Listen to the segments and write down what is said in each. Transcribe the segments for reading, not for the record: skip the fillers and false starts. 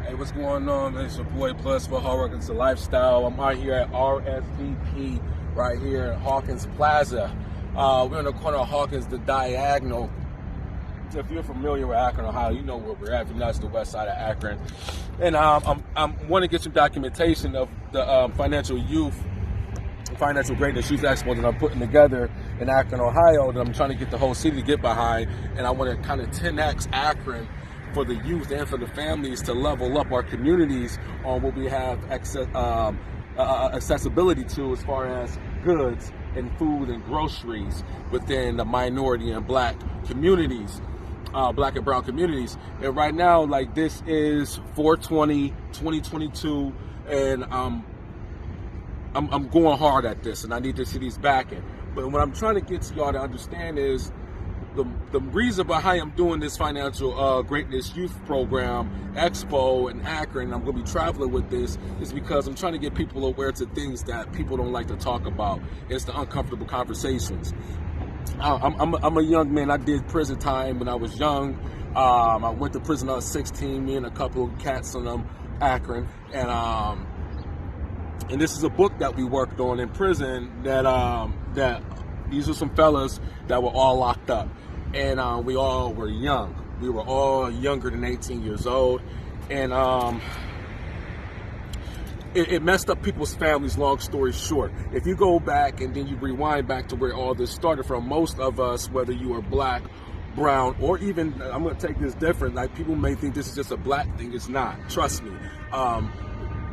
Hey, what's going on? It's your boy Plus for Hard Work. It's a lifestyle. I'm out here at RSVP right here at Hawkins Plaza. We're in the corner of Hawkins, the Diagonal. If you're familiar with Akron, Ohio, you know where we're at. If you're not, it's the west side of Akron. And I want to get some documentation of the Financial Greatness Youth Expo that I'm putting together in Akron, Ohio, that I'm trying to get the whole city to get behind. And I want to kind of 10X Akron for the youth and for the families to level up our communities on what we have accessibility to as far as goods and food and groceries within the minority and black communities, black and brown communities. And right now, like, this is 4/20/2022, and I'm going hard at this, and I need the city's backing. But what I'm trying to get to y'all to understand is the reason behind I'm doing this Financial Greatness Youth Program Expo in Akron, I'm going to be traveling with this, is because I'm trying to get people aware to things that people don't like to talk about. It's the uncomfortable conversations. I'm a young man. I did prison time when I was young. I went to prison when I was 16, me and a couple of cats in Akron. And this is a book that we worked on in prison that these are some fellas that were all locked up. And we all were young. We were all younger than 18 years old. And it messed up people's families, long story short. If you go back and then you rewind back to where all this started from, most of us, whether you are black, brown, or even, I'm going to take this different, like, people may think this is just a black thing. It's not. Trust me.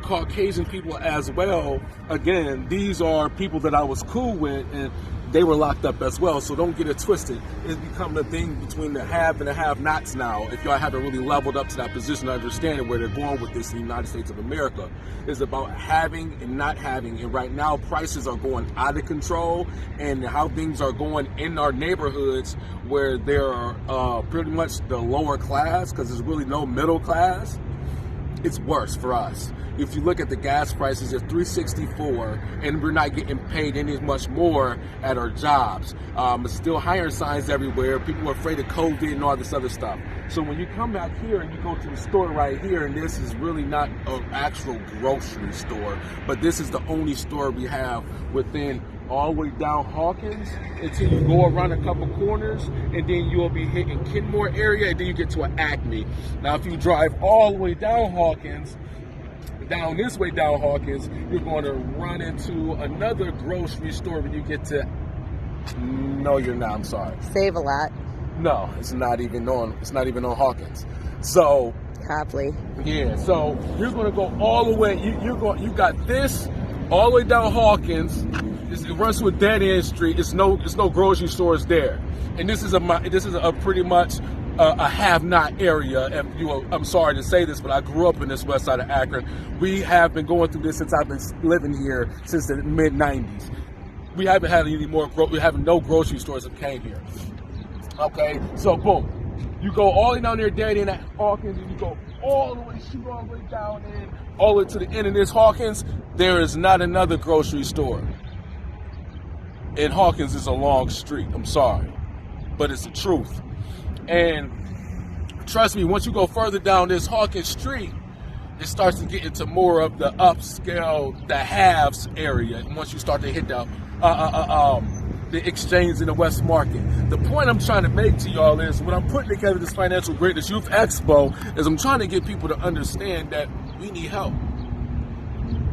Caucasian people as well, again, these are people that I was cool with, and they were locked up as well, so don't get it twisted. It's become the thing between the have and the have-nots now. If y'all haven't really leveled up to that position, understanding where they're going with this in the United States of America, is about having and not having. And right now, prices are going out of control, and how things are going in our neighborhoods, where there are pretty much the lower class, because there's really no middle class. It's worse for us. If you look at the gas prices, it's $3.64, and we're not getting paid any much more at our jobs. It's still hiring signs everywhere. People are afraid of COVID and all this other stuff. So when you come back here and you go to the store right here, and this is really not an actual grocery store, but this is the only store we have within all the way down Hawkins until you go around a couple corners, and then you'll be hitting Kenmore area, and then you get to an Acme. Now, if you drive all the way down Hawkins, down this way down Hawkins, you're going to run into another grocery store when you get to, no, you're not, I'm sorry. Save a lot. No, it's not even on on Hawkins. So, Copley. Yeah, so you're going to go all the way, you got this all the way down Hawkins. It runs to a dead end street. It's no grocery stores there, and this is a pretty much a have-not area. I'm sorry to say this, but I grew up in this west side of Akron. We have been going through this since I've been living here since the mid-90s. We haven't had any more. We have no grocery stores that came here. Okay, so boom, you go all the way down there, dead end at Hawkins, and you go all the way, shoot all the way down in, all the way to the end of this Hawkins. There is not another grocery store. And Hawkins is a long street. I'm sorry, but it's the truth. And trust me, once you go further down this Hawkins Street, it starts to get into more of the upscale, the haves area. And once you start to hit the exchange in the West Market. The point I'm trying to make to y'all is, when I'm putting together this Financial Greatness Youth Expo, is I'm trying to get people to understand that we need help.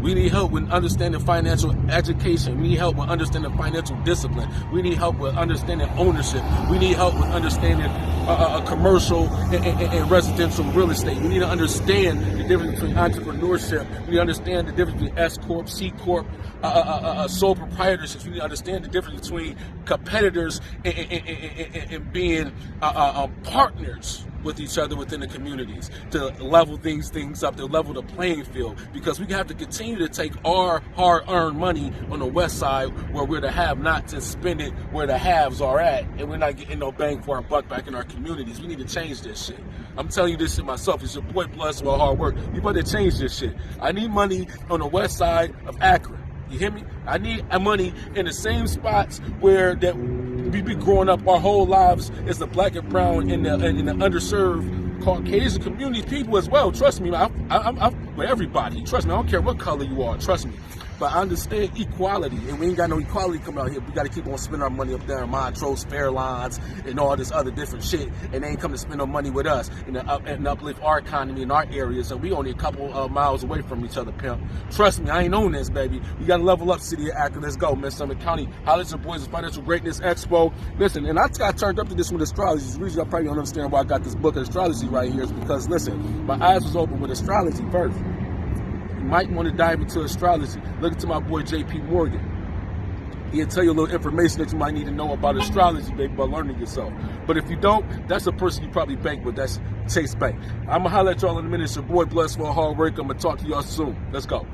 We need help with understanding financial education. We need help with understanding financial discipline. We need help with understanding ownership. We need help with understanding commercial and residential real estate. We need to understand the difference between entrepreneurship. We need to understand the difference between S Corp, C Corp, sole proprietorships. We need to understand the difference between competitors and being partners with each other within the communities, to level things up, to level the playing field, because we have to continue to take our hard-earned money on the west side, where we're the have-nots, and spend it where the haves are at, and we're not getting no bang for our buck back in our communities. We need to change this shit. I'm telling you this shit myself. It's your boy Plus for hard work. You better change this shit. I need money on the west side of Akron. You hear me? I need money in the same spots where that we be growing up our whole lives as the black and brown in the underserved Caucasian community, people as well. Trust me, I'm with everybody. Trust me, I don't care what color you are. Trust me. But I understand equality, and we ain't got no equality coming out here. We got to keep on spending our money up there in Montrose, Fairlines, and all this other different shit, and they ain't come to spend no money with us and uplift our economy in our areas, and we only a couple of miles away from each other, pimp. Trust me, I ain't on this, baby. We got to level up, City of Akron. Let's go, man. Summit County, holla at your boys, the Financial Greatness Expo. Listen, and I got turned up to this with astrology. The reason I probably don't understand why I got this book of astrology right here is because, listen, my eyes was open with astrology first. Might want to dive into astrology. Look into my boy JP Morgan. He'll tell you a little information that you might need to know about astrology, baby, by learning yourself. But if you don't, that's a person you probably bank with. That's Chase Bank. I'm going to holler at y'all in a minute. It's your boy Blessed for a hard work. I'm going to talk to y'all soon. Let's go.